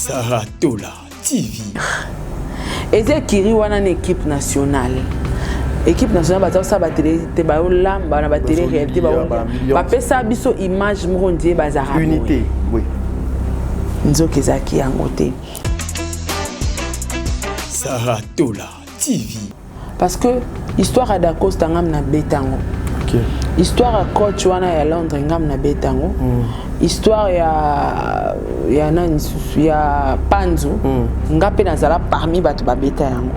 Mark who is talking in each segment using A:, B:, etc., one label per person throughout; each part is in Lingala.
A: Saratola TV.
B: Et c'est Kiri wana une équipe nationale. Équipe nationale ça ba télé te ba lamba na ba télé réalité ba pesa biso image mo ndie bazara.
C: Unité, oui.
B: Nzoki zaki yango te.
A: Saratola TV.
B: Parce que histoire à Dacosta ngam na betango.
C: OK.
B: Histoire à coach wana ya Londres ngam na betango. Histoire ya nani susu ya Panzu ngape nazala parmi bato ba beta yango.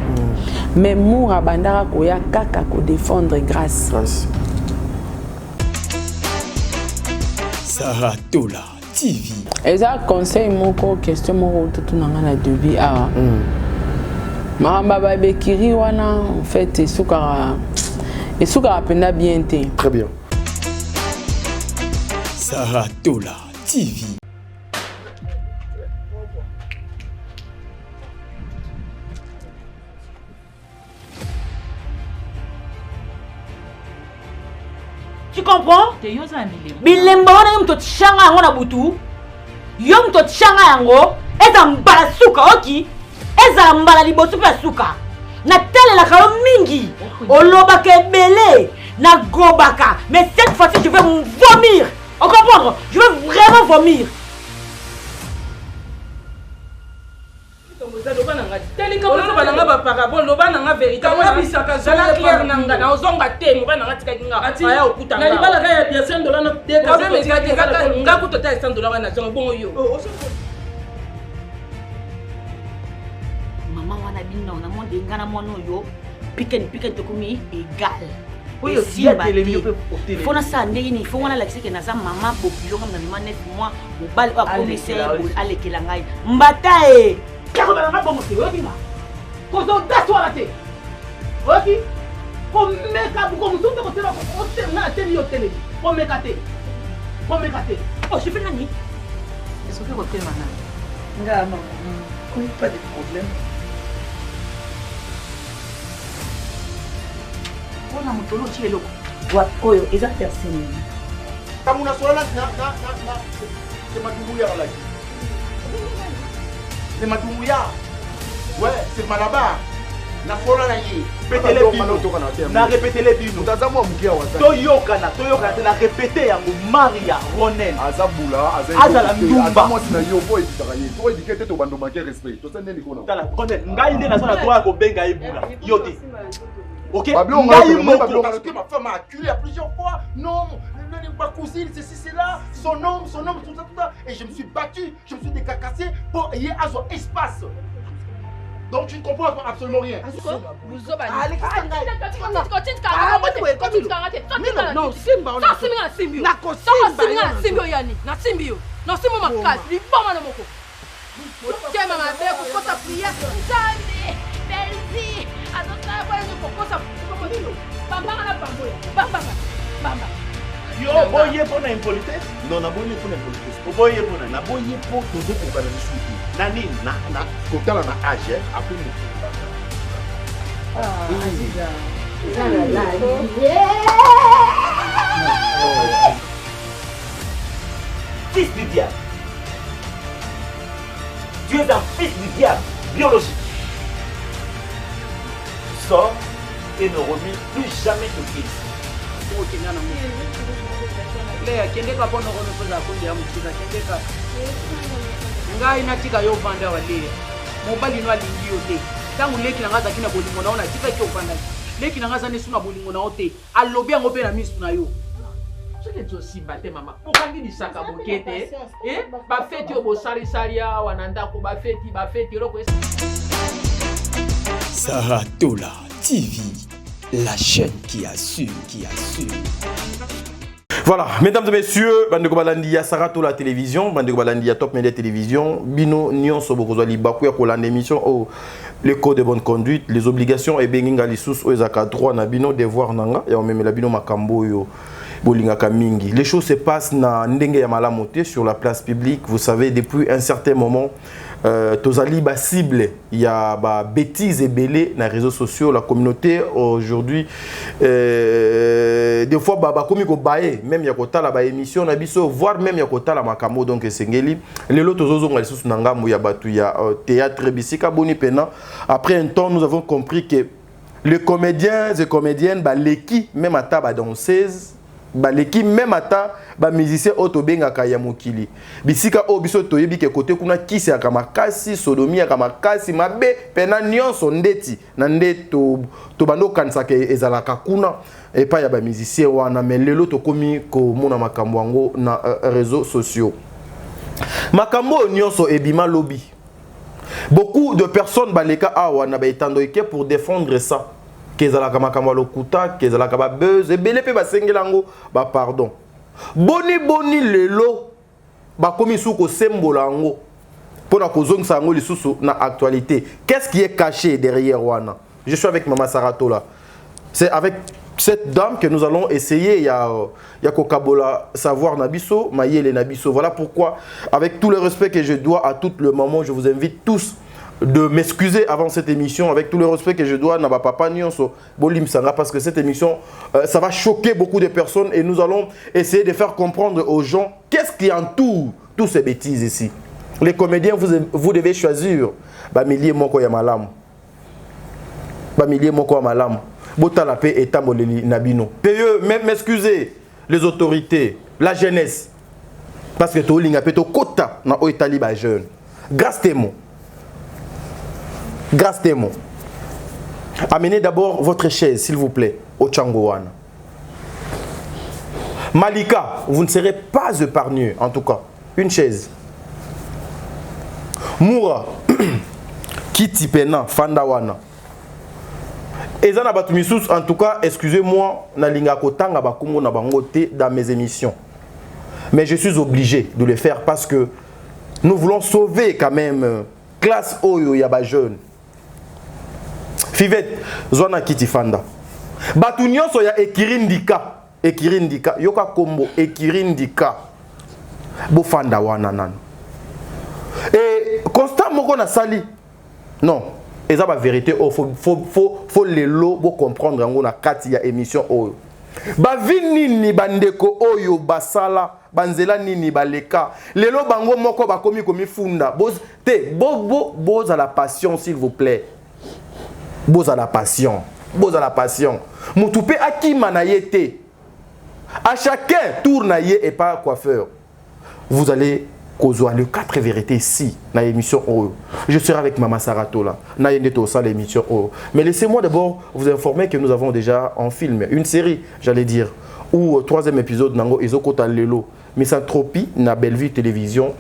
B: Mais moura bandara koya kaka ko défendre grâce.
A: Saratola TV.
B: Et ça conseil moko question moko tout nanga na début ah. Maramba ba Kiri wana en fait esukara penda bien te.
C: Très bien.
A: Saratola TV.
D: Tu comprends? Bilemba wana yo mto tshanga yango na butu. Yo mto tshanga yango eza mbala suka oki. Eza mbala liboso pe suka. Na telela ka mingi. Oloba ke belé na gobaka. Mais cette fois-ci je vais vomir. On comprend? Je vais vraiment vomir. Maman wana bino na monde ngana mono yo piken te komi égal. Oui, aussi faut na sande ini faut wana lakise ke naza maman population comme na 9 mois au bal a commissaire ale kelangai mbata e kako na nga bomo te obima ko zo daso la te oki ko meka ko musuto ko tela ko te na tele yo tele ko meka te oh je fais nani est-ce que ko te mana nga maman pas de problème. On a mon tono qui est là. Droite, oyo, ils ont personne.
C: Comme on a sur la c'est Matumouya là. C'est Matumouya. Ouais, c'est Malaba. Na fola na yi. Répétez les bino. Na répétez les bino. Tazamo mukia wasa. Toyoka na répéter ya Maria Ronen. Azabula, Azala Ndumba. Moi na yo boy bitaraye. Toi éduquer to bando manquer respect. To sende nikona. Tala, Ronen, ngai nde na sala toi ko benga ebula. Yote. Ok, ma femme m'a acculé à plusieurs fois. Non, ma cousine, c'est là, son homme, tout ça. Et je me suis battu, je me suis décacassé pour y avoir son espace. Donc tu ne comprends absolument rien. Yo, boye pour na impolitesse? Non, na boye pour na impolitesse. Boye pour na boye pour tout pour pas de suite. Nani na kotala na âge après nous. Fils du diable. Tu es un fils du diable biologique. Sors et ne remets plus jamais ton fils.
E: Ngai natika yo banda wale mobali no alingi yo te tangu leki na ngaza kina bolingo naona tika ki opanda leki na ngaza nesu na bolingo na ote alobi yango pe na misu na yo soki to simba te mama okangi disaka bokete ba feti yo bosali salia wananda ko ba feti roko
A: Saratola TV, la chaîne qui assure.
C: Voilà, mesdames et messieurs, Bandeko Balandi ya Saratola Télévision, Bandeko Balandi ya Top Media Télévision, Bino Nyon Sobokozwa Libaku ya Kolanda émission au le code de bonne conduite, les obligations et benginga lissus o ezaka droit na bino devoir nanga ya omemela bino makambo yo
F: bolingaka mingi. Les choses se passent na ndenge ya malamote sur la place publique. Vous savez, depuis un certain moment, tozali ba cible, il y a ba bêtises et belé na réseaux sociaux. La communauté aujourd'hui, des fois ba komi ko bae, même ya kota la ba émission na biso, voire même ya kota la makamo donc sengeli. Les lots tozozo ngali susu nanga mu ya batu ya théâtre bisika boni pena. Après un temps, nous avons compris que les comédiens et comédiennes, l'équipe, même à ta danseuse, l'équipe, même à ta musicien autobenga kaya mokili. Bisika o biso toyebi ke côté kuna kisi akamakasi, sodomie akamakasi, mabe pena nyonso ndeti na ndeto to bando kanisa ke ezalaka kuna et pas ya ba musicien wana mais lelo to komi ko mona makambo yango na réseaux sociaux. Makambo nyonso ebima lobby. Beaucoup de personnes baleka awa na ba etandoike pour défendre ça. Kezalaka makambo lokuta, kezalaka ba buzz, et belé pe ba sengelango, ba pardon. Boni lelo, ba komi sou ko sembolango, pour na kozong sango lisusu na actualité. Qu'est-ce qui est caché derrière wana? Je suis avec Maman Saratola. C'est avec cette dame que nous allons essayer, il y a Kokabola savoir Nabiso, Mayele Nabiso. Voilà pourquoi, avec tout le respect que je dois à tout le moment, je vous invite tous de m'excuser avant cette émission, avec tout le respect que je dois à Naba Papa Nyonso, Bolim Sanga, parce que cette émission, ça va choquer beaucoup de personnes et nous allons essayer de faire comprendre aux gens qu'est-ce qui entoure toutes ces bêtises ici. Les comédiens, vous devez choisir Bamilie Moko Yamalam. Bamilie Moko Yamalam. Botala paix et Tamoleli Nabino. Payeux, même m'excuser les autorités, la jeunesse. Parce que tu as un quota dans les talibans jeunes. Grâce témoin. Grâce témoin. Amenez d'abord votre chaise, s'il vous plaît, au Tchangouane. Malika, vous ne serez pas épargné, en tout cas. Une chaise. Moura, Kiti Pena, Fandawana. En tout cas, excusez-moi, dans mes émissions. Mais je suis obligé de le faire parce que nous voulons sauver quand même classe Oyo Yaba jeune. Fivette, Zona Kitifanda. Batunyon soya Ekirindika. Ekirindika. Yoka Kombo Ekirindika. Bofanda Wananan. Et Constant Moko na sali. Non. Et ça, la vérité, il faut les lots pour comprendre en a kati ya émission oyo. Ba vinini bandeko oyo basala banzela nini baleka. Les lots bango moko ba komi funda. Boz à la passion s'il vous plaît. Boz à la passion. Boz à la passion. Moutoupe akima na yete. À chacun tour na ye et pas coiffeur. Vous allez Kozoa, le 4 vérités ici, dans l'émission O. Je serai avec Maman Saratola, dans l'émission O. Mais laissez-moi d'abord vous informer que nous avons déjà en film une série, j'allais dire, où au 3e épisode, Nango Ezokota Lelo, Misanthropie, na Bellevue Télévision.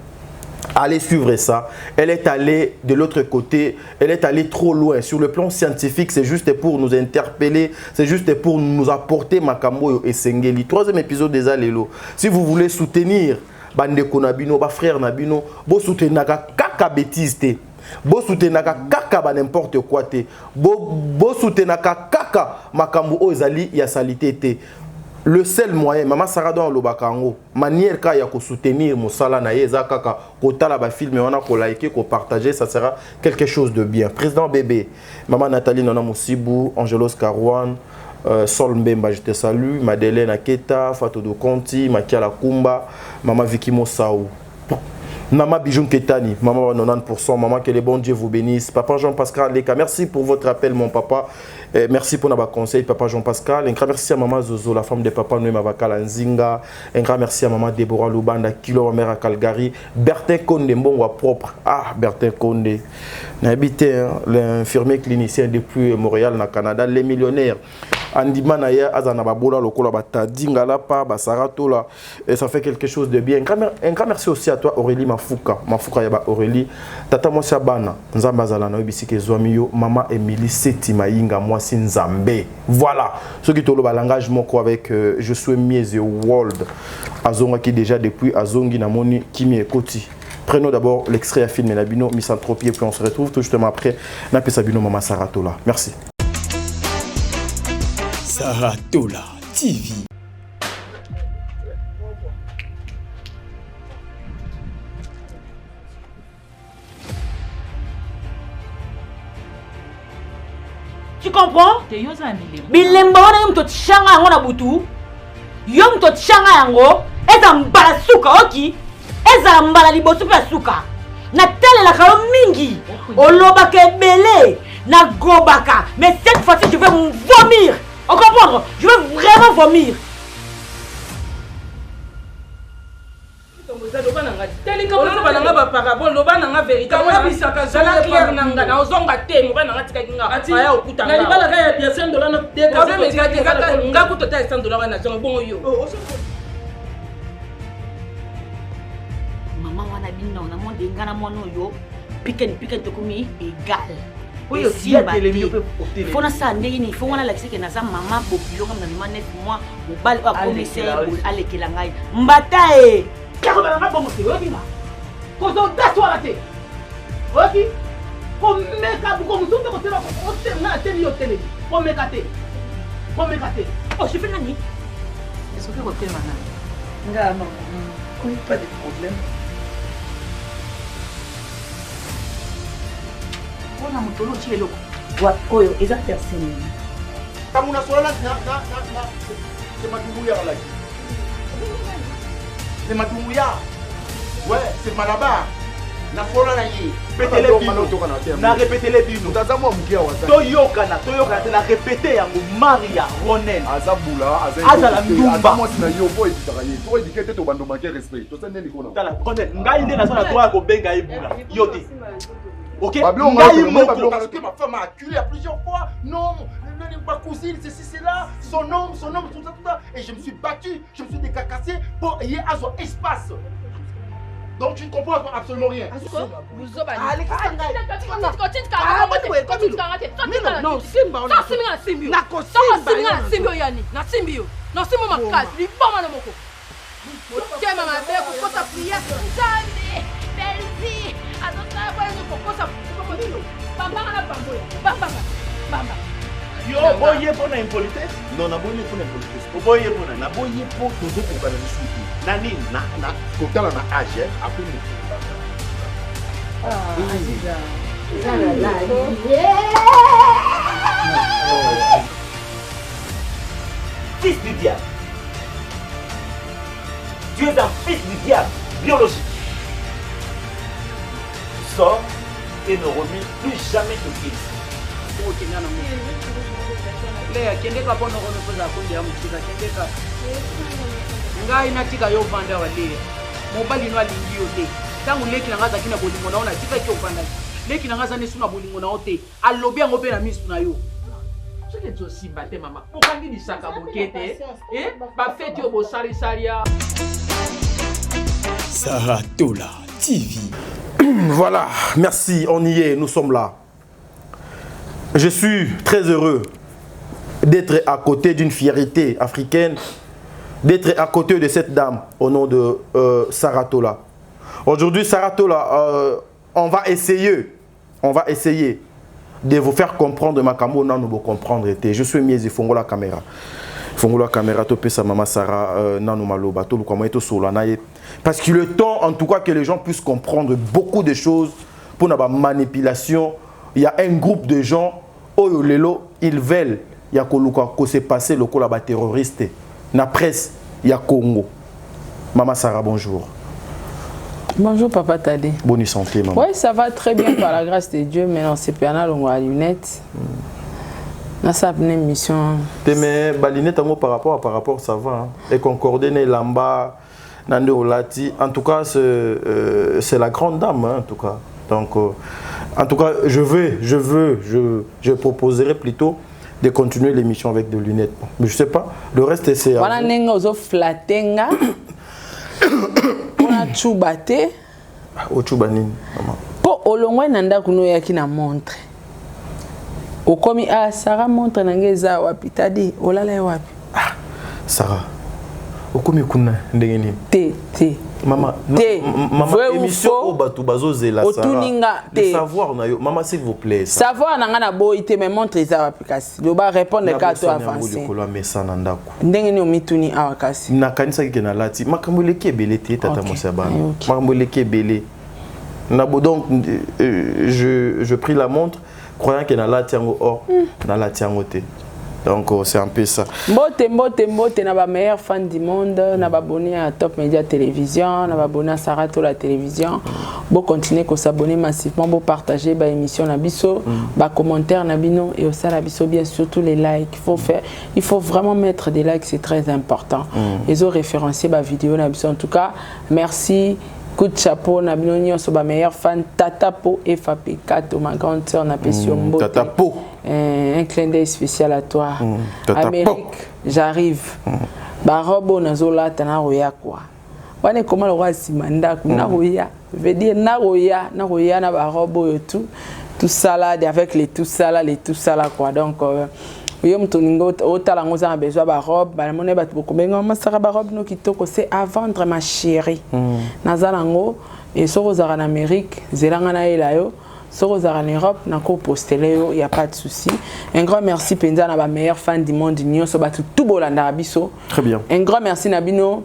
F: Allez suivre ça. Elle est allée de l'autre côté, elle est allée trop loin. Sur le plan scientifique, c'est juste pour nous interpeller, c'est juste pour nous apporter Makambo et Sengeli. 3e épisode des Alelo. Si vous voulez soutenir Bandeko Nabino, ba frère Nabino, bo soutenaka kaka bêtise te. Bo soutenaka kaka ba n'importe quoi te. Bo soutenaka kaka makambo ozali ya salité te. Le seul moyen, Maman Sarado Lobakango, manière ka ya ko soutenir Moussala na yeza kaka kotala ba film wana ko liker, ko partager, ça sera quelque chose de bien. Président Bébé, Maman Nathalie Nona Moussibou, Angelos Karouane, Sol Mbemba, je te salue, Madeleine Aketa, Fatou Conti, Makiala Kumba, Maman Vicky Mosaou, Maman Bijoun Ketani, Maman 90%, Maman que les bons Dieu vous bénisse, Papa Jean-Pascal Leka, merci pour votre appel mon papa, merci pour nos conseils Papa Jean-Pascal, un grand merci à Maman Zozo, la femme de Papa Noé Mavakala Nzinga, un grand merci à Maman Deborah Lubanda, Kilo Mère à Calgary, Bertin Konde, Mbongwa propre, ah Bertin Konde, n'habité l'infirmier clinicien depuis Montréal, na Canada, les millionnaires. Andima Naya Azanababola, Lokola Batadinga Lapa, Basaratola, et ça fait quelque chose de bien. Un grand merci aussi à toi Aurélie Mafouka, Mafouka Yaba Aurélie, Tata Mosia Bana, Nzambazala Noibisike Zouamio, Maman Emily Seti Maïnga, moi c'est Nzambe. Voilà, ceux qui ont le langage moko avec Je suis Mieze World, Azonga qui déjà depuis Azongi Namoni Kimi Ekoti. Prenons d'abord l'extrait à film Nabino, Misanthropie, et puis on se retrouve tout justement après Napé Sabino Maman Saratola. Merci.
A: Saratola TV.
D: comprends? Bilemba wana yo mto tshanga yango na butu. Yo mto tshanga yango eza mbala suka oki. Eza mbala liboso pe suka. Na telela ka mingi. Olobaka ebele na gobaka. Mais cette fois-ci je vais vomir. On comprend? Je vais vraiment vomir. Maman wana bino na monde ngana mono yo piken to komi égal. Oui, aussi fona sa ndenge ni fona la kiseke na sa maman population comme na 9 mois au bal a commencé à lekela ngai mbata e kako na nga bomo te obima ko zo dato ala te oki ko meka bu ko musupe ko tela ko te na te yo tele ko meka te oh je fais nani est-ce que ko te mana nga maman ko pas de problème. On a moto loti eloko wa oyo eza personne
C: kamuna sola na c'est Matumbuya là. C'est Matumbuya. Ouais, c'est Malabar. Na fola na yi. Pétele bino. Na répéter bino.
F: Tazamo mukia wasa.
C: Toyokana na répéter yango Maria Ronen.
F: Azabula,
C: azala ndumba.
F: Moi sina yo boy ditaraye. To éduquer to bando manquer respect. To sende ni kona.
C: Tala, Ronen, ngai nde na sala toi ko benga ebula. Yote. Ok, ma femme m'a acculé à plusieurs fois. Non, ma cousine, ceci, c'est là. Son nom, tout ça. Et je me suis battu, je me suis décacassé pour ayer à son espace. Donc tu ne comprends absolument rien. Yo, boye pour une impolitesse?
F: Non, na boye pour une impolitesse.
C: Boye pour une.
F: Na boye pour toujours pour faire des choses.
C: Nani, na,
F: côté là na âge, après nous.
C: Fils du diable. Tu es un fils du diable, biologique. Sors et ne remets plus jamais de fils.
E: Ngai natika yo vanda wale mobali no alingi yo te tangu leki nanga zakina bolingo naona tika ki ovanda leki nanga zane suna bolingo na ote alobi yango pe na misu na yo soki to simba te mama okangi ni saka bokete ba fete yo bosali salia
A: Saratola TV.
F: Voilà, merci, on y est, nous sommes là. Je suis très heureux d'être à côté d'une fierté africaine, d'être à côté de cette dame au nom de Saratola. Aujourd'hui, Saratola, on va essayer de vous faire comprendre ma caméra, non, nous comprendre. Je suis mis et fongo la caméra. Fongo la caméra, topé sa maman Sarah, non, nous maloba, tout le comment est solanaï. Parce qu'il est temps, en tout cas, que les gens puissent comprendre beaucoup de choses pour la manipulation. Il y a un groupe de gens, oh lelo, ils veulent, il y a que s'est passé le coup là-bas terroriste. Na presse, il y a Congo. Maman Sarah, bonjour.
B: Bonjour Papa Tadé.
F: Bonne santé, maman.
B: Oui, ça va très bien par la grâce de Dieu, mais non, c'est pas là, on a lunettes. Dans sa mission.
F: Mais balinette par rapport, ça va. Hein. Et concordé, lamba, nande olati. En tout cas, c'est la grande dame, hein, en tout cas. Donc, en tout cas, je proposerai plutôt de continuer l'émission avec des lunettes. Mais je sais pas, le reste c'est...
B: Voilà, nengo flatenga. On a chubate.
F: O chubanine, maman.
B: Po olongwe nanda kuno yaki na montre. Okomi a Sarah montre nangeza wapi tadi olala wapi.
F: Ah, Sarah. Okomi kuna ndenge nini?
B: Te.
F: Maman, maman, émission au bateau bazo zela Sarah. Le savoir na yo, maman s'il vous plaît.
B: Savoir nanga na boite mais montre za wapi kasi. Doba répondre ka to avancer. Ndenge ni omituni awakasi.
F: Na kanisa ki na lati, makambo leki ebele te tata mosabana. Makambo leki ebele. Donc je pris la montre croyant que na la tiango or na la tiango te. Donc c'est un peu ça.
B: Mbote na ba meilleur fan du monde, na ba abonné à Top Media Télévision, na ba abonné à Sarato la télévision. Bon continuer à s'abonner massivement, bon partager ba émission na biso, ba commentaire na bino et aussi la biso bien sûr tous les likes. Il faut vraiment mettre des likes, c'est très important. Ils ont référencé ba vidéo na biso. En tout cas, merci. Coup de chapeau, na bino nyonso ba meilleur fan Tatapo FAP4, ma grande sœur na Pession Mbote.
F: Tatapo.
B: Un clin d'œil spécial à toi. Amérique, j'arrive. Ba robo na zola tana roya quoi. Wane comment le roi simanda na roya. Veut dire na roya na ba robo et tout salade avec les tout salade quoi. Donc yo mtoningo otala ngoza besoin ba robe ba mone ba beaucoup benga masaka ba robe no kitoko c'est à vendre ma chérie. Nazalango et sorozara en Amérique, zelanga na ela yo. Sorozara en Europe, nako postele yo, y a pas de souci. Un grand merci penza na ba meilleur fan du monde nyo so ba tout bolanda biso.
F: Très bien.
B: Un grand merci Nabino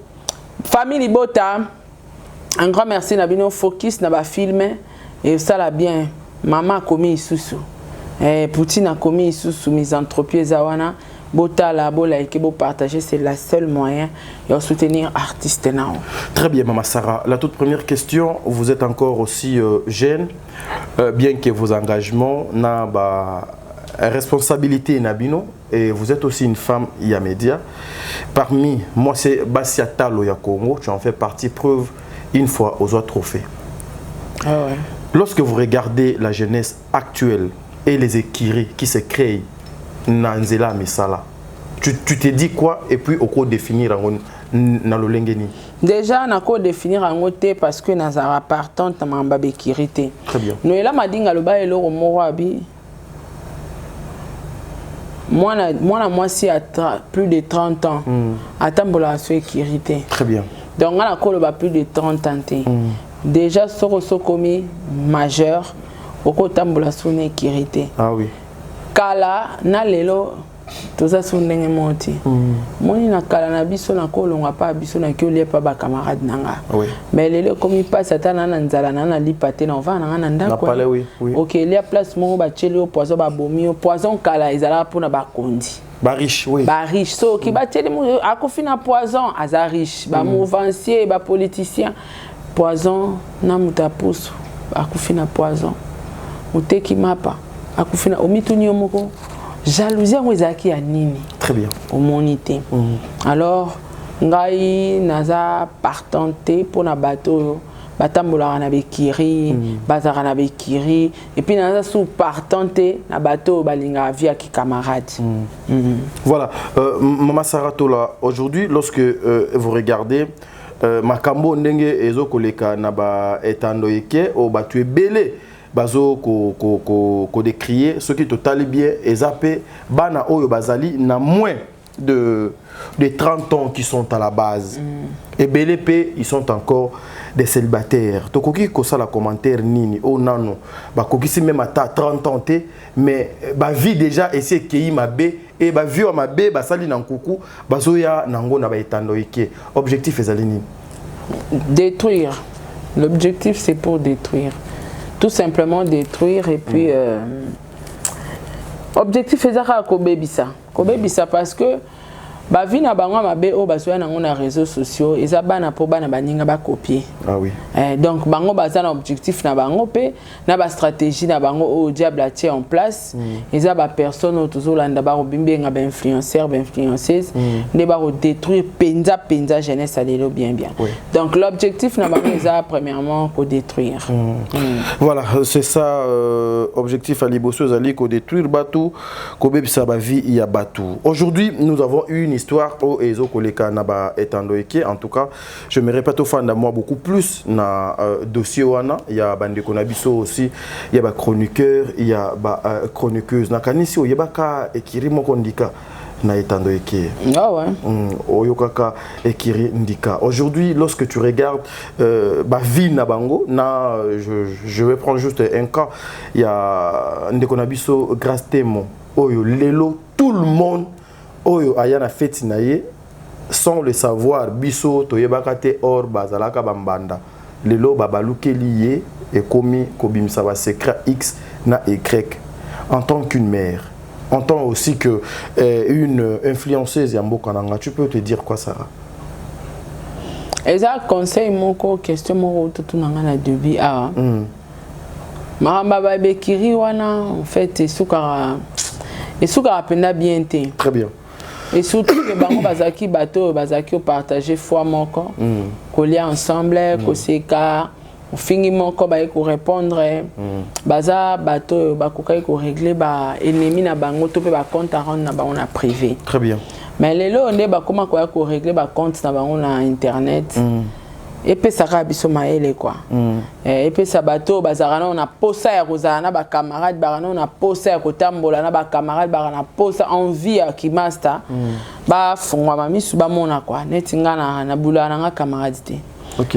B: famille Bota. Un grand merci Nabino focus na ba film et ça la bien. Maman a commis isusu. Poutine a commis isusu misanthropie zawana. Bota la bo like bo partager, c'est le seul moyen de soutenir artistes nao.
F: Très bien Maman Sarah. La toute première question, vous êtes encore aussi jeune, bien que vos engagements na ba responsabilité nabino et vous êtes aussi une femme yamédia. Parmi moi c'est Bassia Talo ya Congo, tu en fais partie, preuve une fois aux autres trophées.
B: Ah ouais.
F: Lorsque vous regardez la jeunesse actuelle et les écuries qui se créent Nanzela Misala, tu te dis quoi et puis au cours définir na lolengeni?
B: Déjà na ko définir en côté parce que nazara partante na mbabe kirité.
F: Très bien.
B: Noela madinga loba elo morabi. Moi si à plus de 30 ans atambola so kirité.
F: Très bien.
B: Donc on a ko loba plus de 30 ans. Déjà soko commis majeur oko tambola so ne kirité.
F: Ah oui.
B: Kala na lelo toza sondenge monti moni na kala na biso na kolonga pa biso na kiolie pa ba camarade nanga
F: oui.
B: Mais lelo comme il passe atana na nzala na lipate na va na ndako
F: oui, oui.
B: OK il y a place mo ba cheli au poison ba bomi au poison kala ezala pona ba kondi
F: ba riche oui
B: ba riche so ki ba cheli mo akofina poison aza riche ba mouvancier ba politicien poison na mutapusu akofina poison uteki mapa akufina omituni omoko jalousie ngo ezaki ya nini.
F: Très bien.
B: Omonité. Alors ngai naza partante pour na bateau batambola na bekiri bazara na bekiri et puis naza sous partante na bateau balinga via ki camarade.
F: Voilà Maman Sarah Tola, aujourd'hui lorsque vous regardez makambo ndenge ezokoleka na ba etando yeke o batue belé bazo ko décrier ce qui total bien ezapé bana oyo bazali na moins de 30 ans qui sont à la base et BLP ils sont encore des célibataires tokoki ko sala commentaire nini o nano ba kokisi même à 30 ans mais ba vie déjà essayer kei mabe et ba vie mabe ba sali na nkuku bazo ya nango na ba etando yeke objectif ezali nini?
B: Détruire. L'objectif c'est pour détruire. Tout simplement détruire et puis objectif est à kobebisa parce que ba vie na bango mabe o basoya nango na réseaux sociaux eza bana po bana baninga ba copier.
F: Ah oui.
B: Donc bango baza na objectif na bango pe na ba stratégie na bango au diable a tie en place eza ba personne autozolanda ba robimbenga ba influenceur ba influenceuse ne ba détruire penza jeunesse alelo bien.
F: Oui.
B: Donc l'objectif na bango eza premièrement ko détruire.
F: Voilà, c'est ça objectif à liboso zali ko détruire batu ko bebisa ba vie ya batu. Aujourd'hui, nous avons eu une histoire au Ezo Koleka Naba Etandoeke. En tout cas, je me répète au fan de moi beaucoup plus na dossier wana. Il y a Bandeko Nabiso aussi, il y a chroniqueur, il y a chroniqueuse. Na kanisio, il y a ka ekiri mokondika na Etandoeke.
B: Ah ouais.
F: Oyokaka ekiri ndika. Aujourd'hui, lorsque tu regardes ba vie na bango, na je vais prendre juste un cas. Il y a Ndeko Nabiso grâce témo. Oyo lelo tout le monde oyo ayana feti na ye sans le savoir biso toyebaka te or bazalaka bambanda lelo babalukeli ye ekomi kobimisa ba secret X na Y en tant qu'une mère, en tant aussi que une influenceuse Yambokananga, tu peux te dire quoi, Sarah?
B: Et ça, conseil, mon question, mon tout le début. Maramba Bekiri, en fait, et soukara pena bien.
F: Très bien.
B: Et surtout que bango bazaki bateau bazaki partager foi mon corps coller ensemble koseka fingi mon corps ba ko répondre baza bateau ba ko régler ba ennemi na bango to pe ba compte rendre na bango na privé.
F: Très bien.
B: Mais les lots on ba comment ko régler ba compte na bango na internet et puis ça va biso maele quoi et puis ça bateau bazarana on a posa ya kozana ba camarade barana on a posa ya kotambola na ba camarade barana posa envie ya kimasta ba fungwa mamisu ba mona quoi netinga na bulana nga camarade te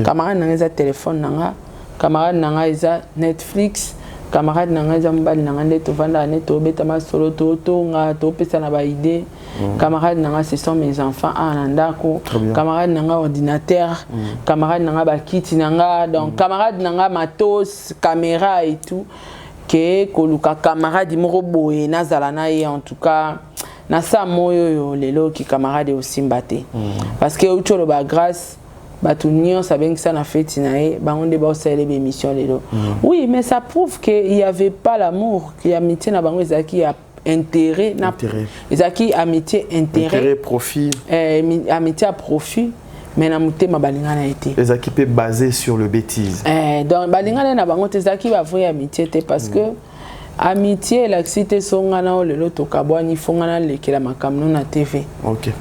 B: camarade nanga za téléphone nanga camarade nanga za Netflix camarade nanga za mbali nanga ndeto vanda neto beta ma solo to nga to pesa na ba idée camarade nanga ce sont mes enfants anandako camarade nanga ordinateur camarade nanga ba kiti nanga donc camarade nanga matos caméra et tout que koluka camarade moko boye nazala na ye en tout cas na sa moyo yo lelo ki camarade aussi mbate parce que utolo ba grâce Batunion savait que ça n'a fait tinae, on débat sur les émissions lelo. Oui, mais ça prouve qu'il n'y avait pas l'amour, qu'il y a amitié na bango ezaki a intérêt na ezaki amitié intérêt
F: profit
B: amitié à profit mais na muté ma balinga na été
F: ezaki pe basé sur le bêtise
B: donc balinga na bango ezaki ba vraie amitié parce que amitié la cité songana lelo tokabwani fongana lekela makamno na TV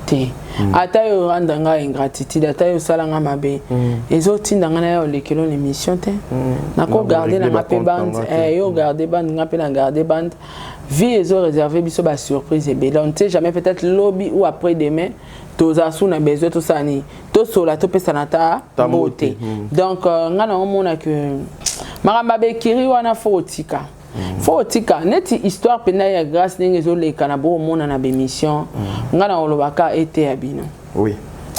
B: te ata yo randanga ingratitude ata yo salanga mabe ezotinda ngana yo lekelo l'émission te nako garder na mape bande yo garder bande ngape na garder bande vie ezo réservé biso ba surprise et on sait jamais peut-être lobby ou après demain tozasu na besoin tout ça ni to sola to pesa na ta beauté donc ngana on mona que maramba bekiri wana fotika faut tika neti histoire pena ya grâce ningezo le kanabo mona na bémission ngana olobaka été abino
F: oui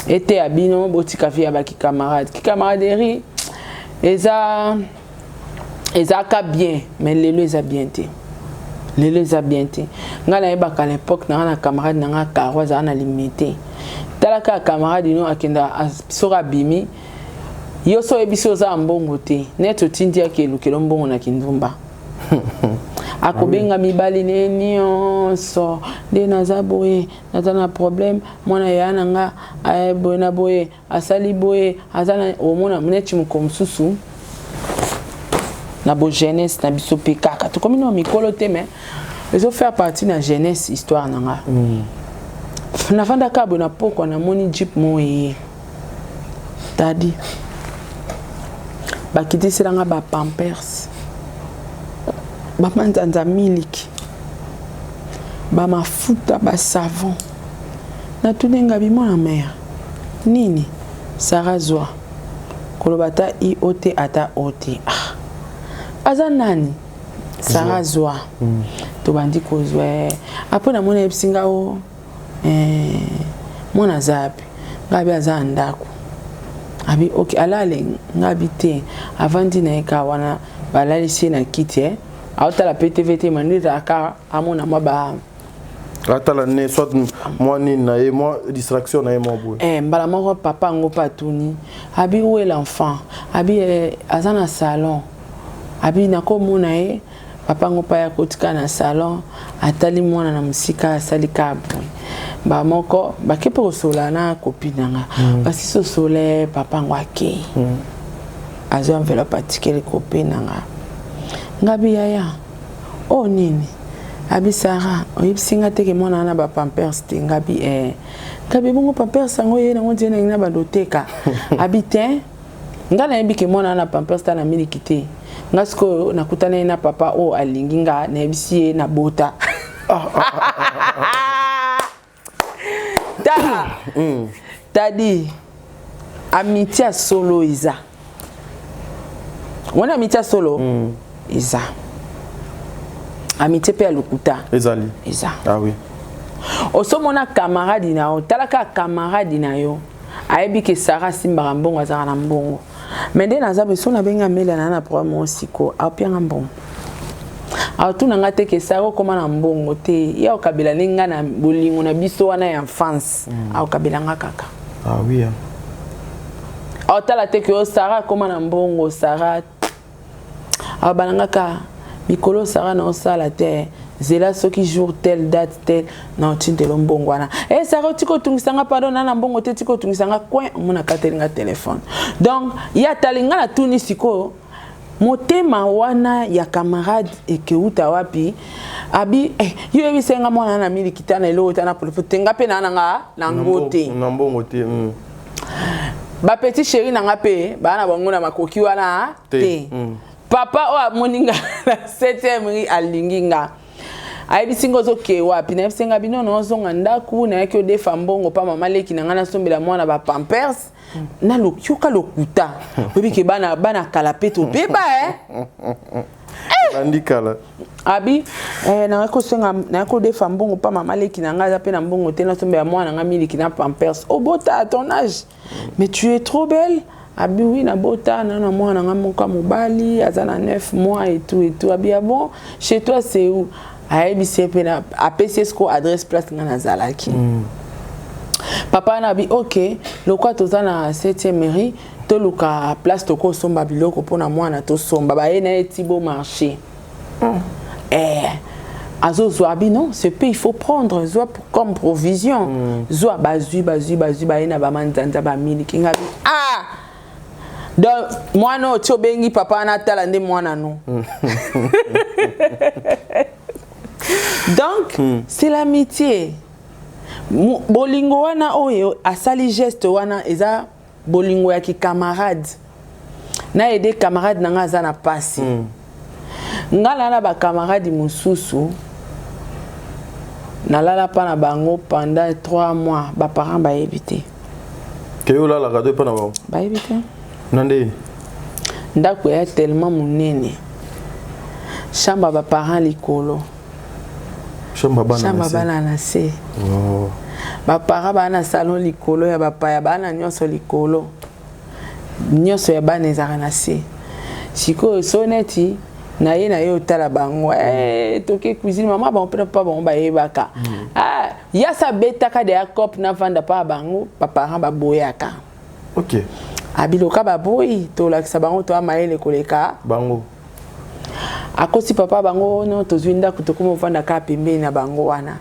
B: été abino botika via ba ki camaraderie eza ka bien mais lelo eza bien té lelo eza bien té ngana eba ka l'époque na camarade na karo za na limité talaka camarade no akenda sora bimi yo so ebiso za mbongo té neto tindia ke lukelo mbongo na kindumba akobenga mibali ne nyonso de naza boye natana problème mwana yana nga boye na boye asali boye azana omona mnechi mukomsusu na bo jeunesse na biso pe kaka to comme no mikolo te mais ezo faire partie na jeunesse histoire nanga na vanda ka bona poko na moni jeep moye tadi bakiti siranga ba pampers ba manzanza miliki ba mafuta ba savon na tunenga bimona mère nini sarazwa kolobata iote ata ote aza nani sarazwa to bandi kozwe après na mona ebisinga o mona zapi ngabi aza ndako abi ok alale ngabi te avandi na eka wana balalisi na kiti auta la PTVT manita aka amona maba
F: ata la ne soit moi ni na et moi distraction na et moi boy
B: mbala moko papa ngo patuni abi où est l'enfant abi azana salon abi nako mona papa ngo pa ya kotika na salon atali mwana na musika asali kabwe ba moko bakepo sola na copine nga basi so sole papa ngo ake azo enveloppe atikele copine nga ngabi yaya oh nini abi Sarah oyibsinga teke mona na ba pampers te ngabi ngabi bongo pampers ngo ye na ngodi na ba doteka abi te ngana yebi ke mona na pampers ta na milikite ngasko nakutana na papa o alinginga na ebisi na bota tadi amitié solo iza wana amitié solo Isa. Amitié pe alukuta.
F: Ezali.
B: Isa.
F: Ah oui.
B: Oso mona camarade na yo, talaka camarade na yo. Ayebi ke Sarah simba mbongo azara na mbongo. Mende na zabe so na benga mela na problème osiko, apianga mbongo. a tout na ngate ke saro koma na mbongo te ya okabela ninga na bolingo na biso wana ya enfance a okabela nga kaka
F: ah oui
B: a tala te ke Sara koma na mbongo Sara a bananga ka mikolo Sara na osala te zela soki jour tel date tel na otindelo mbongo wana Sara tiko tungisanga pardon na mbongo te tiko tungisanga coin mona katelinga téléphone donc ya talinga na tuni siko motema wana ya camarade ekeuta wapi abi yo ebisenga mwana na mili kitana elo tana tenga pe na nga na ngote
F: na mbongo te
B: ba petit chéri na nga pe ba na bango na makoki wana te papa o moninga na 7e ri alinginga aibi singo zoke wapi na bisenga binono zonga ndaku na yake odefa mbongo pa mama leki na ngana sombela mwana ba pampers na lokuka lokuta obi ke bana kalape to beba
F: bandikala
B: abi na ko senga na ko defa mbongo pa mama leki na ngana pe na mbongo te na sombela mwana nga miliki na pampers o bota à ton âge mais tu es trop belle abi oui na bota na mwana nga moka mobali azana 9 mois et tout abi bon chez toi c'est où ABC pena APCSco adresse place ngana zalaki papa na bi OK lokwa tozana 7e mairie to luka place toko somba biloko pona mwana to somba ba ena etibo marché azo zoabi non ce pays il faut prendre zoa comme provision zoa bazui ba ena ba manzanza ba mili kinga bi donc mwana o tiobengi papa na tala nde mwana no donc c'est l'amitié bolingo wana oyo asali geste wana eza bolingo ya ki camarade na aider camarade nanga aza na pasi ngala na ba camarade mususu na lala pa na bango pendant 3 mois ba parents ba éviter
F: ke yo la radio pa na bango
B: ba éviter
F: nande
B: ndako ya tellement munene chambre ba parents likolo chamba bana na se ba para bana salon likolo ya bapaya bana nyonso likolo nyonso ya bana ezaka na se siko soneti na ye otala bango toke cuisine mama bon peut pas bon ba yebaka ya sa betaka de akop na vanda pa bango papa ba boyaka
F: OK
B: abiloka ba boyi to la sabango to amaele koleka
F: bango
B: akosi papa bango no tozwinda kutokuma vanda ka pembeni na bango wana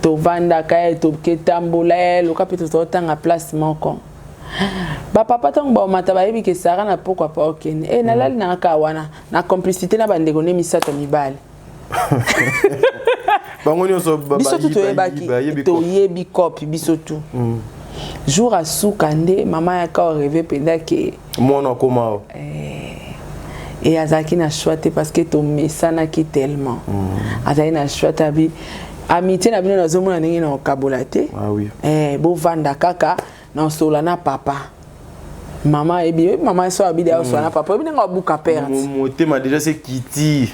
B: to vanda ka to ketambola loka pe to tanga place moko ba papa tong ba mata ba yebi ke Sara na pourquoi pas okene na lali na ka wana na complicité na bandeko ne misato mibale
F: bango nyonso
B: biso to yebaki to yebi copie biso tout jour à soukande mama ya ka rêver penda ke
F: mona koma
B: et azaki na choix parce que to mesana ki tellement azaki na choix tabi amitié na bino na zomona ndenge na okabolate
F: ah oui
B: bo vanda kaka na sola na papa mama ebi mama so abidi au sola na papa ebi nga buka perte
F: motema déjà c'est kiti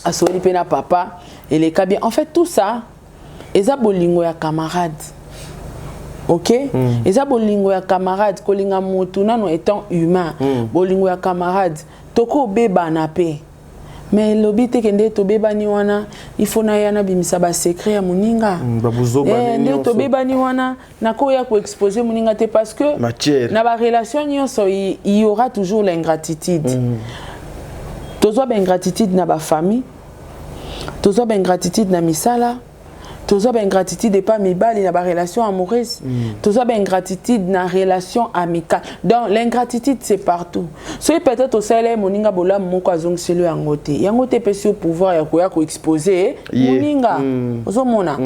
B: asoli pe na papa et les cas bien en fait tout ça eza bolingo ya camarade OK eza bolingo ya camarade kolinga mutu nano étant humain bolingo ya camarade toko beba na pe mais lobite kende to beba ni wana il faut na yana bimisa ba secret ya muninga nde to beba ni wana nako ya ko exposer muninga te parce que na ba relation nyonso il y aura toujours l'ingratitude tozo ba ingratitude na ba famille tozo ba ingratitude na misala tozo ba ingratitude pas mibali na ba relation amoureuse tozo ba ingratitude na relation amicale donc l'ingratitude c'est partout so peut-être au sele moninga bola moko azongiselo yangote pesi au pouvoir ya ko exposer moninga ozomona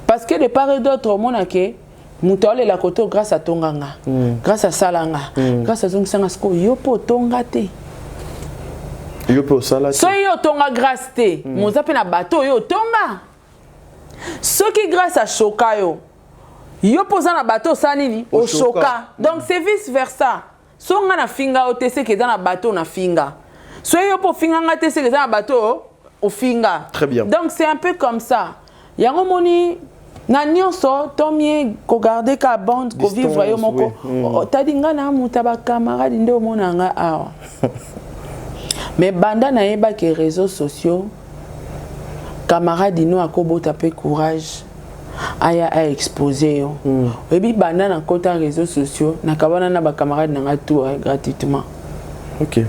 B: parce que de part et d'autre mona ke mutole la koto grâce à tonganga grâce à salanga grâce à zongisanga sko yo po tonga te
F: yo po salate
B: so yo tonga grâce te moza pe na bateau yo tonga ce qui grâce à Chokayo, yo posa na bateau ça nini au choka. Donc c'est vice versa. So nga na finga o tese ke dans na bateau na finga. So yo po finga nga tese ke dans na bateau au finga.
F: Très bien.
B: Donc c'est un peu comme ça. Yango moni na nyonso tomie ko garder ka bande ko vivre yo moko. Tadi nga na muta ba camarade nde o mona nga awa. Mais banda na yeba ke réseaux sociaux camarade ino akobota pe courage aya a exposer yo et puis banda na kota réseaux sociaux na kabana na ba camarade na tout gratuitement.
F: OK.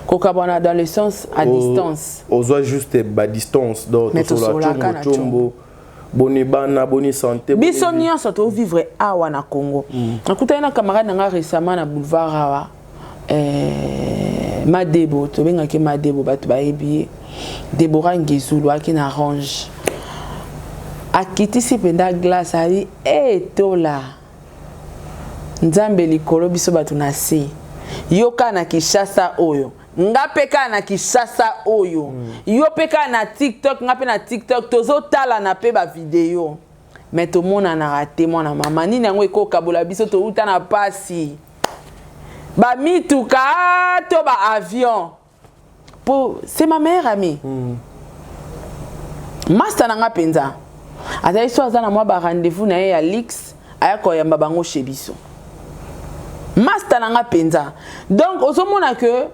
B: Kokabana dans le sens à distance.
F: Aux juste à distance donc sur la chombo. Boni bana boni santé.
B: Biso nyonso to vivre awa na Congo. Nakuta na camarade nga récemment na boulevard awa Madebo to benga ke Madebo batu ba ebiye Deborah Ngizulu aki na range. Akiti si penda glace ali tola. Nzambe likolo biso batu na si. Yoka na Kishasa oyo. Ngapeka na Kishasa oyo. Yopeka na TikTok, ngape na TikTok tozo tala na pe ba video. Mais tout le monde a raté mona mama ni nango eko kabola biso to uta na pasi. Ba mituka to ba avion. C'est ma meilleure amie. Master nanga penza. Azali so azana moi ba rendez-vous na ya Lix aya ko yamba bango chez biso. Master nanga penza. Donc ozomona que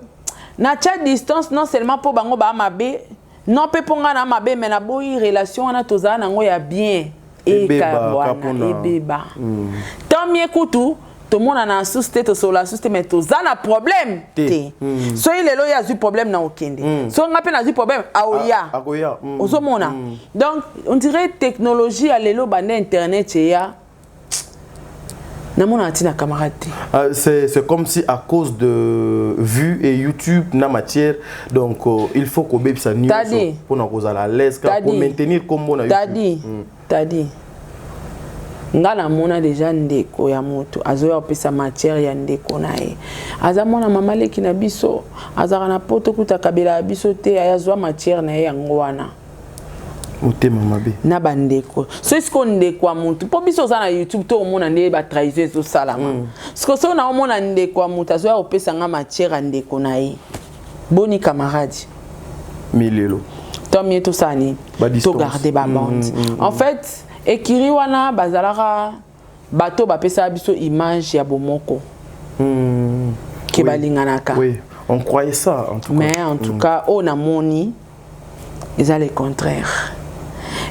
B: na cha distance non seulement pour bango ba mabe, non pe ponga na mabe mais na boyi relation na toza nango ya bien et kabwana et beba. Tant mieux kutu tout le monde a un souci sur la souci mais toza na problème té. So il est là il y a du problème na okende. So on appelle na du problème aoya. Ozomona. Donc on dirait technologie à lelo bande internet ya.
F: C'est comme si à cause de vues et YouTube na matière donc il faut qu'on bébé ça news pour nous cause à la l'aise pour maintenir comme on a YouTube.
B: T'as dit ngana mona déjà ndeko ya moto azoya opesa matière ya ndeko nae aza mona mama leki na biso azaka na poto kuta kabela biso te ayazwa matière na ya ngwana na bandeko so isko ndeko mutu po biso za na YouTube to omona nde ba trahison zo salama siko so na omona ndeko mutu azoya opesa nga matière ndeko nae boni camarade
F: milelo
B: to mieto sani to garder ba bande en fait ekiri wana bazalaka bato bapesa biso image ya bomoko ke balinganaka.
F: Oui, on croyait ça en tout cas.
B: Mais en tout cas on a moni ils ont le contraire.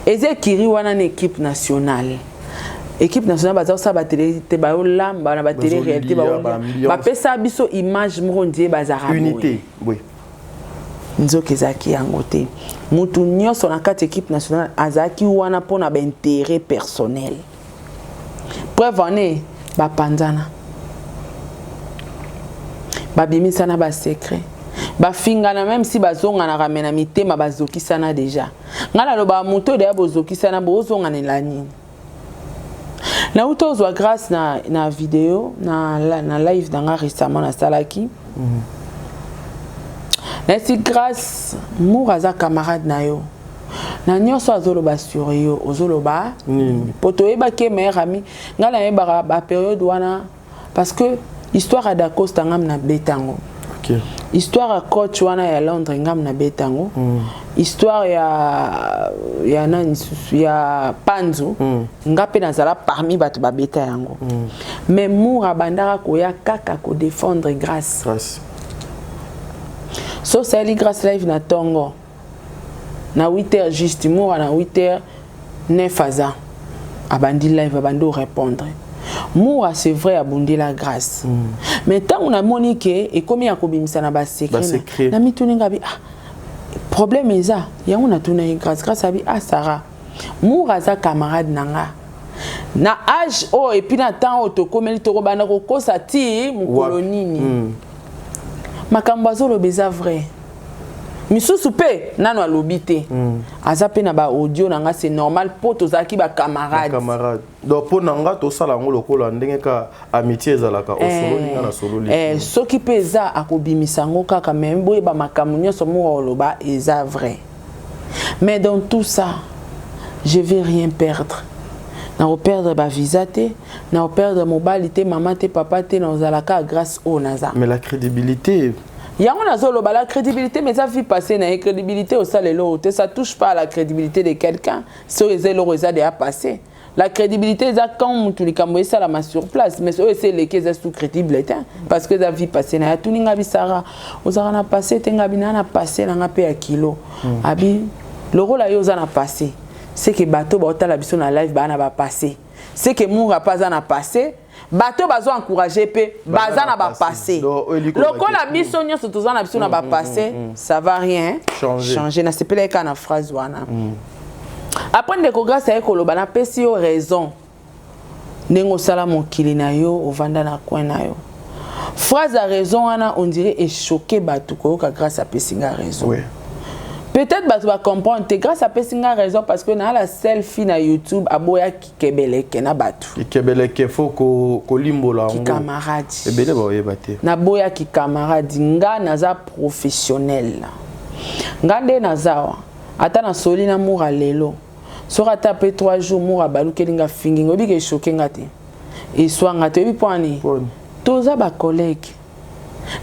B: Ekiri wana une équipe nationale. Équipe nationale baza sa ba télé te ba lamba na ba télé réalité ba pesa biso image moko ndie bazara
F: unité. Oui.
B: Nzoki zaki yangote. Mutu nyonso na kati équipe nationale azaki wana pona ba intérêt personnel. Preuve en est ba panzana. Ba bimisana ba secret. Ba fingana même si bazonga na ramena mitema bazoki sana déjà. Ngala lo ba moto de bozoki sana bozonga na nini. Na utozwa grâce na vidéo na live danga récemment na salaki. Na si grâce mouraza camarade na yo. Na nyonso azoloba sur yo ozoloba poto eba ke meilleur ami ngala eba ba période wana parce que histoire à Dacosta ngam na betango.
F: Okay.
B: Histoire à coach wana ya Londres ngam na betango. Histoire ya nani ya Panzu ngape nazala parmi batu ba beta yango. Mais moura bandara ko ya kaka ko défendre grâce. So c'est grâce live na Tongo. Na 8h juste moura na 8h 9h. Abandi live abando répondre. Moura c'est vrai abundi la grâce. Mais tant on a moniqué et comme il y a kobimisa na ba secret na mituninga bi problème eza ya on a tourné grâce abi Sarah Moura za camarade nanga na âge et puis na temps otokomeli to bana ko kosa ti mukolonini makambo azolo beza vrai misusu pe nano alobité azape na ba audio nanga c'est normal po tozaki ba camarade
F: donc po nanga to sala ngolo ko ndenge ka amitié ezalaka osolo linga na solo
B: soki peza akobimisa ngo kaka même boye ba makambo nyonso mo oloba eza vrai mais dans tout ça je vais rien perdre na perdre ba visa te na perdre mobilité maman te papa te na zalaka grâce au naza
F: mais la crédibilité
B: yango nazoloba la crédibilité mais ça vie passer na crédibilité au salelo te ça touche pas à la crédibilité de quelqu'un so ezelo reza de a passé la crédibilité ça quand mutu likambo esala ma sur place mais so c'est les cases sous crédible parce que ça vie passer na tuninga bisara ozara na passé tenga binana passé na ngape ya kilo abi le rôle a yoza na passé c'est que bateau ba otala biso na live ba na ba passé c'est que moura pas na passé bateau bazo encourager pe baza na ba passé lokola biso nyonso toza na biso na ba passé ça va rien changer na sepela ka na phrase wana après ndeko grâce à ekoloba na pesi yo raison nengo sala mokili na yo ovanda na coin na yo phrase à raison wana on dirait est choqué bateau ko ka grâce à pesinga raison oui. Peut-être que tu vas comprendre, grâce à Pessinga raison parce que dans la selfie na YouTube, aboya ki kebeleke na batu.
F: Ki kebeleke faut ko limbola
B: ki camarade.
F: Ebele ba oyebate.
B: Na boya ki camarade nga naza professionnel. Ngande nazawa. Ata na soli na mura lelo. Sora tapé 3 jours mura baluke linga fingi ngobi ke choqué ngate. Et soit ngate bi poani. Toza ba collègue.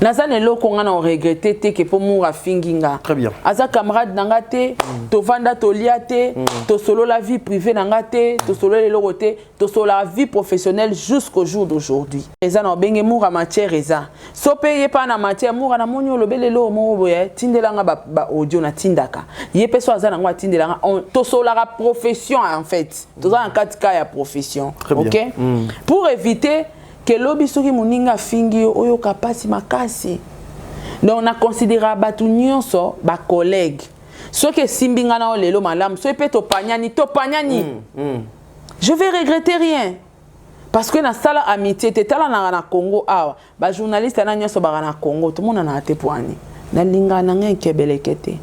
B: Nazane loko ngana on regretter te que pour moura finginga.
F: Très bien.
B: Aza camarade nangate, to vanda to liate, to solo la vie privée nangate, to solo les logote, to solo la vie professionnelle jusqu'au jour d'aujourd'hui. Eza na benge moura matière eza. So paye pas na matière moura na monyo lobele lo mo boye tindelanga ba audio na tindaka. Yepe so aza na tindelanga to solo la profession en fait. To za en 4 cas ya profession. OK? Pour éviter que lobi soki muninga fingi oyo kapasi makasi donc on a considéré batu nyonso ba collègue soki simbinga na lelo malam so pe to panyani je vais regretter rien parce que na sala amitié te tala na Congo awa ba journaliste na nyonso ba na Congo tout monde na te poani na linga na ngekebelekete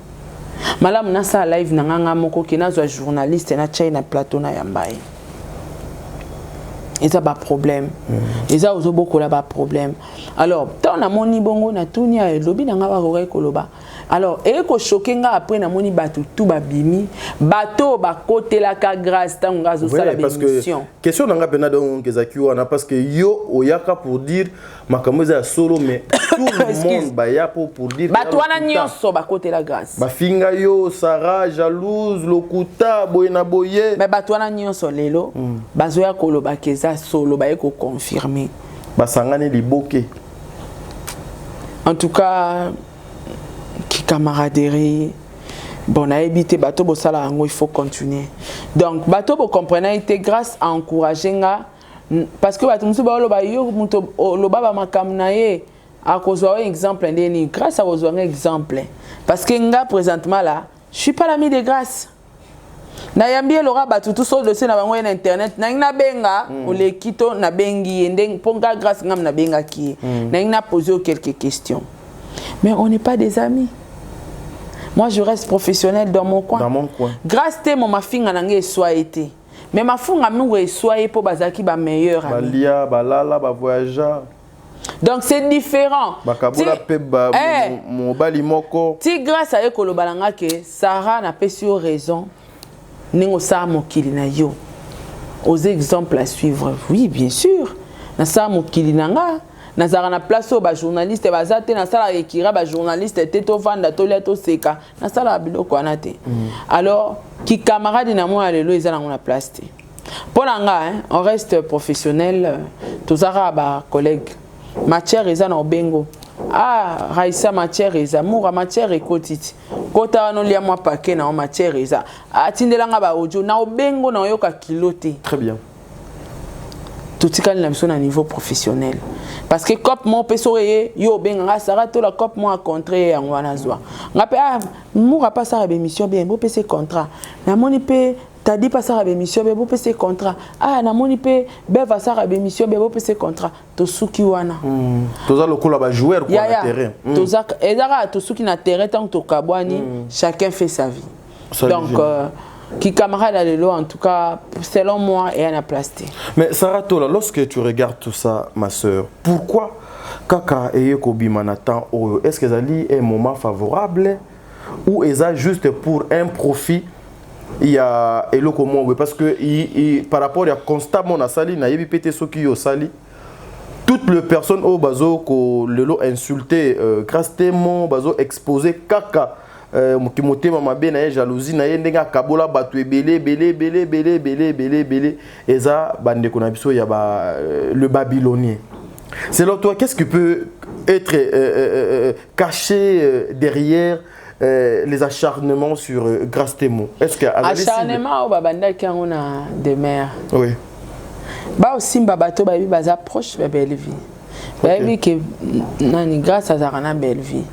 B: malam na sa live na nganga moko kina zo journaliste na China plateau na yambaye. Et ça pas problème. Et ça aussi beaucoup là pas problème. Alors, tant na moni bongo na tunia e lobi na nga ba koloba. Alors, et ko choquenga après na moni batu tout ba bimi, bateau ba côté la ka grâce tant ngazo sala bénédiction.
F: Question nanga pena donc kezaki wana parce que yo oyaka pour dire makamoza solo mais tout le monde ba ya pour dire
B: batu wana nyonso ba côté la grâce.
F: Ba finga yo Sarah jalouse lokuta boyena boye.
B: Mais batu wana nyonso lelo bazoya koloba keza solo ba ko confirmer.
F: Ba sangane liboke.
B: En tout cas qui camaraderie bon a évité bateau bo sala ango il faut continuer donc bateau bo comprendre été grâce à encourager nga parce que bateau musu ba lo ba yo muto lo baba makamna ye a cause un exemple ndeni grâce à vos un exemple parce que nga présentement là je suis pas l'ami de grâce na yambie lora bateau tout so dossier na bango na internet na benga o le kito na bengi ndeng ponga grâce ngam na benga ki na poser quelques questions. Mais on n'est pas des amis. Moi, je reste professionnel dans mon coin.
F: Dans mon coin.
B: Grâce à mon fille, je soit été. Mais ma fille, je soit pour bazaki ba meilleur ami.
F: Balia, balala, ba voyageur.
B: Donc c'est différent.
F: Bakabula pe ba mon bali moko.
B: Si grâce à ekolo balanga que Sarah n'a pas sur raison. Ningo sa mokili na yo. Aux exemples à suivre. Oui, bien sûr. Na sa mokili nanga. Nazara na place au ba journaliste bazate na sala ekira ba journaliste te to vanda to le to seka na sala biloko anate. Alors qui camarade na moi lelo ezala na place te. Pour nga on reste professionnel tozara ba collègue matière eza na obengo. Ah Raissa matière eza moura matière ekotiti. Kota no lia moi paquet na matière eza. Atindelanga ba audio na obengo na yoka kilote.
F: Très bien.
B: Tout ce qu'on a à niveau professionnel. Parce que quand mon pesoye yo benga sara to la cop moi contrat en wanazwa. Ngape ah moura pas ça émission bien beau PC contrat. Na moni pe t'as dit pas ça émission bien beau PC contrat. Ah na moni pe be va ça émission bien beau PC contrat. To suki wana.
F: Toza lokola ba joueur quoi na terrain.
B: Toza ezara to suki na terrain tant to kabwani chacun fait sa vie. Donc qui camarade à l'élo, en tout cas, selon moi, est à place.
F: Mais Sarah Tola, lorsque tu regardes tout ça, ma soeur, pourquoi Kaka et Kobi Manatan, est-ce que ça est un moment favorable ou est ça juste pour un profit? Il y a Elo comment parce que par rapport à constamment à Sali, na yebi pété ce qui yo Sali. Toutes les personnes au bazo ko lelo insulté, grâce témoin bazo exposé Kaka. Mokimote mama be na jalousie na yendenga kabola batu belé eza bande ko na biso ya ba le babylonien. Selon toi, qu'est-ce qui peut être caché derrière les acharnements sur Grâce Témo. Est-ce que
B: acharnement au babanda qui on a des mères.
F: Oui.
B: Ba aussi babato ba bi baza proche de belle vie. Ba bi que nani grâce à Zarana belle vie.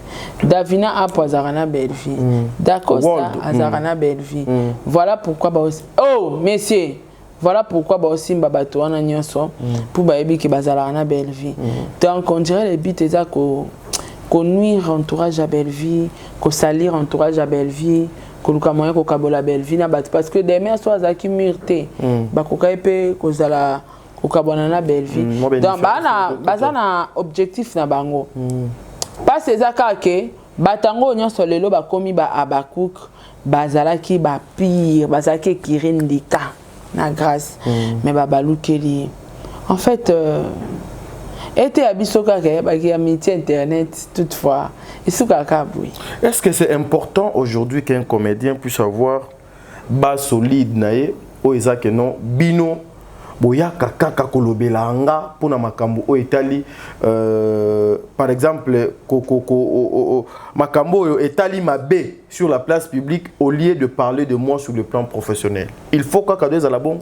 B: Davina a pour Zarana belle vie. Dacosta à Zarana belle vie. Voilà pourquoi ba aussi. Oh messieurs, voilà pourquoi ba aussi babato on a nyonso pour ba bi que bazarana belle vie. Donc on dirait les buts ça ko nuire entourage à belle vie, ko salir entourage à belle vie. Koluka moyen ko kabola belle vie na bat parce que des mères soit za ki murte ba ko kaipe ko zala ko kabona na belle vie donc bazana objectif na bango pas c'est ça que batango nyonso lelo ba komi ba abakouk bazala ki ba pire bazake kirindika na grâce mais ba balukeli en fait était abisoka ke amitié internet toutefois
F: est-ce que c'est important aujourd'hui qu'un comédien puisse avoir base solide nae o ezake non bino boyaka kaka kolobelanga pona makambo o etali par exemple makambo o etali mabe sur la place publique au lieu de parler de moi sur le plan professionnel il faut kaka deux à la bon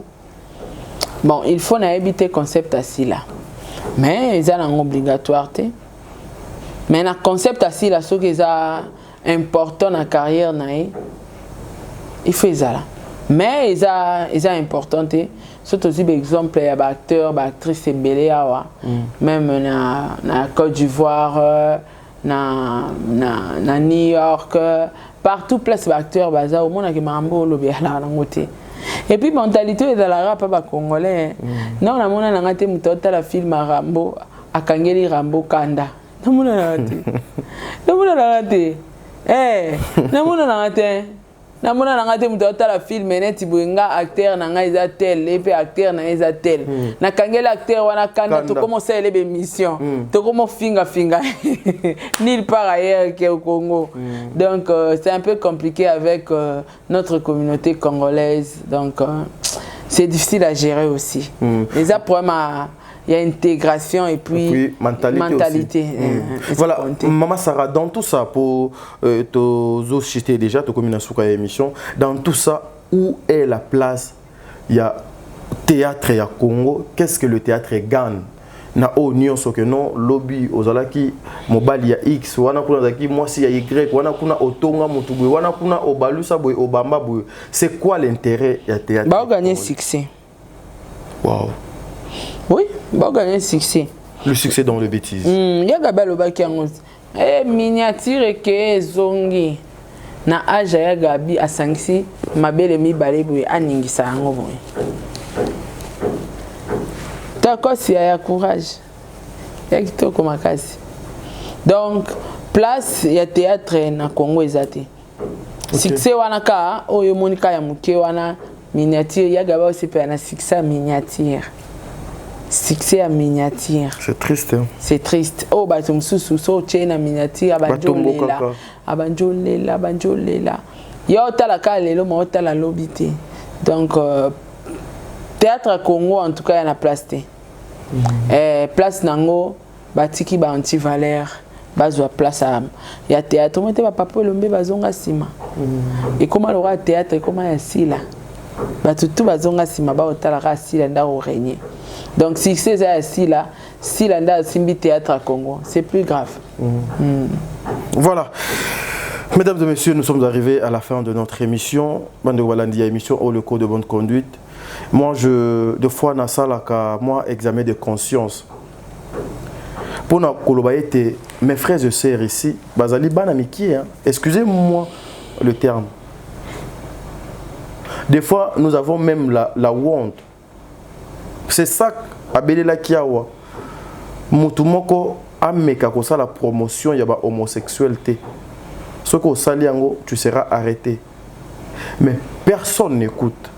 B: il faut na éviter concept assis là mais ils ont obligatoire mais le concept assis là ce qui est important dans la carrière il faut ça là mais ils ont important surtout aussi par exemple il y a acteurs actrices belé même na Côte d'Ivoire na New York partout place acteurs baza au monde qui mambo lobi ala ngote et puis mentalité de la rap pas congolais non na mona na ngate mutota la film Rambo akangeli Rambo kanda na mona na ngate na mona ngate mutota la film net buenga acteur na nga isa tel et puis acteur na isa tel na kangeli acteur wana kanda to commencer les émissions to comment finga nulle part ailleurs qu'au Congo donc c'est un peu compliqué avec notre communauté congolaise donc c'est difficile à gérer aussi les problèmes il y a intégration et puis mentalité.
F: Voilà, Maman Sarah, dans tout ça, pour te citer déjà, te communiquer sur l'émission, dans tout ça, où est la place? Il y a théâtre et Congo. Qu'est-ce que le théâtre gagne? Na o nyonso que non lobby ozalaki mobile ya X wana kuna zaki moi si ya Y wana kuna otonga mutugwe wana kuna obalusa boy obamba boy c'est quoi l'intérêt ya théâtre?
B: Ba gagner succès.
F: Wow.
B: Oui, ba gagner succès.
F: Le succès dans le bêtise.
B: Ya gabalo ba kiango. Miniature ke zongi na aja ya gabi asangisi mabele mibale boy aningisa yango boy. D'accord, il y a courage. Il y a kitoko makasi. Donc, place, il y a théâtre na Congo ezate. Succès wanaka, oyo monika ya muke wana miniature, ya gaba aussi pe na succès miniature. Succès à miniature.
F: C'est triste. Hein?
B: C'est triste. Oh, ba tumsusu so chena miniature abanjolela. Ya otala ka lelo mo otala lobité. Donc théâtre Congo en tout cas il y a place place nango batiki ba anti-valeur bazwa place ya théâtre mote ba papa lombe bazonga sima et comment le théâtre comment ya sila batutu bazonga sima ba otala ka sila nda o régner donc si c'est ça sila nda simbi théâtre Congo c'est plus grave.
F: Voilà. Mesdames et messieurs, nous sommes arrivés à la fin de notre émission. Bande Walandia émission au le code de bonne conduite. Moi, deux fois, dans ça, moi, examen de conscience. Pour nous, mes frères et sœurs ici, bazali banamiki, excusez-moi le terme. Des fois, nous avons même la honte. C'est ça, abelé la kiawa. Mutumoko ameka kosa la promotion yaba homosexualité. Ce qu'au saliango, tu seras arrêté. Mais personne n'écoute.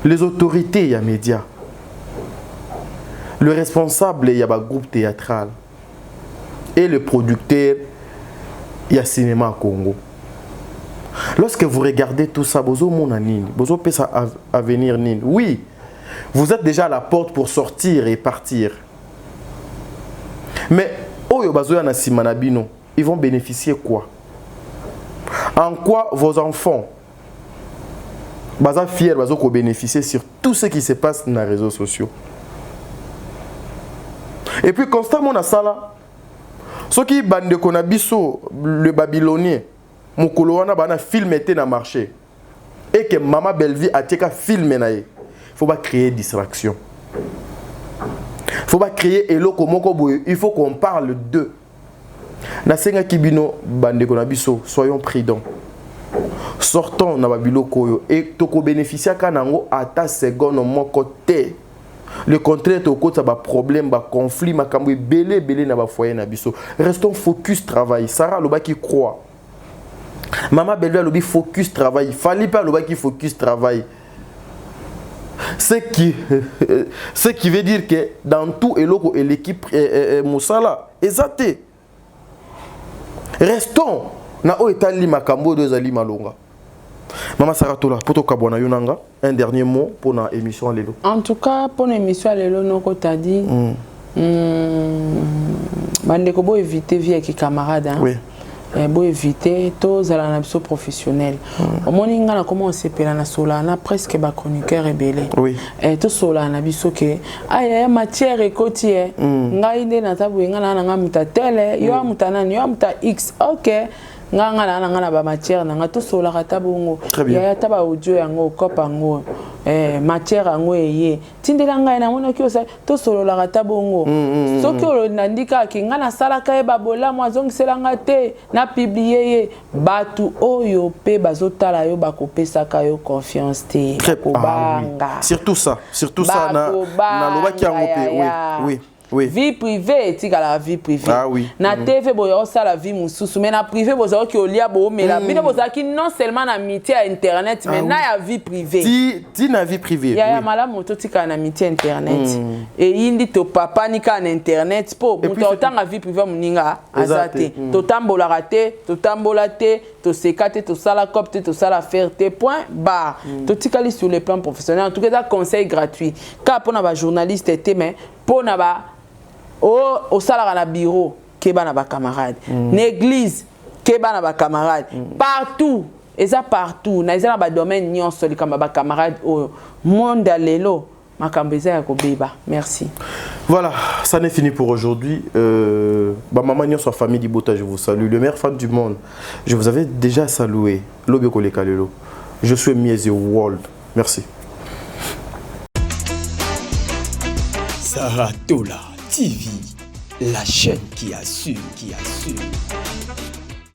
F: Les autorités, il y a médias. Le responsable, il y a un groupe théâtral. Et le producteur, il y a cinéma Congo. Lorsque vous regardez tout ça, bozo monanine, bozo peut ça à venir nine. Oui, vous êtes déjà à la porte pour sortir et partir. Mais oyo bazo ya na simanabino, ils vont bénéficier quoi? En quoi vos enfants sont fiers de bénéficier sur tout ce qui se passe dans les réseaux sociaux. Et puis constamment dans ça là, ceux qui bande konabiso le babylonien, mukolo wana bana film était dans marché et que maman Belleville a tika film na ye. Faut pas créer distraction. Faut pas créer eloko moko boye, il faut qu'on parle d'eux. Na senga kibino bande konabiso, soyons prudents. Sortons na babiloko yo et toko bénéficier kanango ata seconde mon côté. Le contraire au côté ça problème ba conflit makambo belé na ba foyer na biso. Restons focus travail. Sarah loba qui croit. Maman Belleville lobi focus travail. Fali pas loba qui focus travail. Ce qui veut dire que dans tout eloko et l'équipe Moussala exacté. Restons na o etali makambo de zali malonga. Maman Saratola, pour toi, un dernier mot pour notre émission Lelo. En
B: tout cas, pour l'émission Lelo, nous avons dit que vous éviter vie avec les camarades. Oui. Vous éviter tous les ambitions professionnelles. Au moment où on a commencé à presque des chroniqueurs rebelles. Oui. Et tout cela, on a vu que la matière est côtière. On a idée dans ta bouille, on a mis télé, il y a X. Ok. Nga ba matière nga to sola kata bongo ya taba audio yango kopa ngo matière yango eye tindela nga na mona kiosa to solola kata bongo soki olo nandika ki nga na sala ka ba bola mo azongisela nga te na publier ye batu oyo pe bazotala yo bakopesa ka yo confiance te kobanga
F: surtout ça na loba ki yango pe oui. Oui.
B: Vie privée, tu as la vie privée.
F: Ah oui.
B: Na TV, ça la vie moussous, mais na privé, vous avez qui olia bo, mais la vie, vous avez qui non seulement amitié à internet, mais na ya vie privée.
F: Ti na vie privée.
B: Ya malade moto ti ka na amitié internet. Et indi to papa ni ka na internet po, moto autant la vie privée muninga azate. To tambola raté, to tambola te, to sekate, to sala copte, to sala faire te point barre. To tikali sur le plan professionnel. En tout cas, conseil gratuit. Car pour na journaliste était mais pour na ba au salaire à bureau, keba na ba camarade. L'église, keba na ba camarade. Partout, et ça partout. Na isa na ba domaine nyon soli comme ba camarade au monde à l'élo. Ma kambeza ya kobeba. Merci.
F: Voilà, ça n'est fini pour aujourd'hui. Maman nyon sa famille d'Ibota, je vous salue. Le meilleur fan du monde. Je vous avais déjà salué. Lobio koleka lelo. Je suis Miezi World. Merci.
A: Saratola TV, la chaîne qui assure.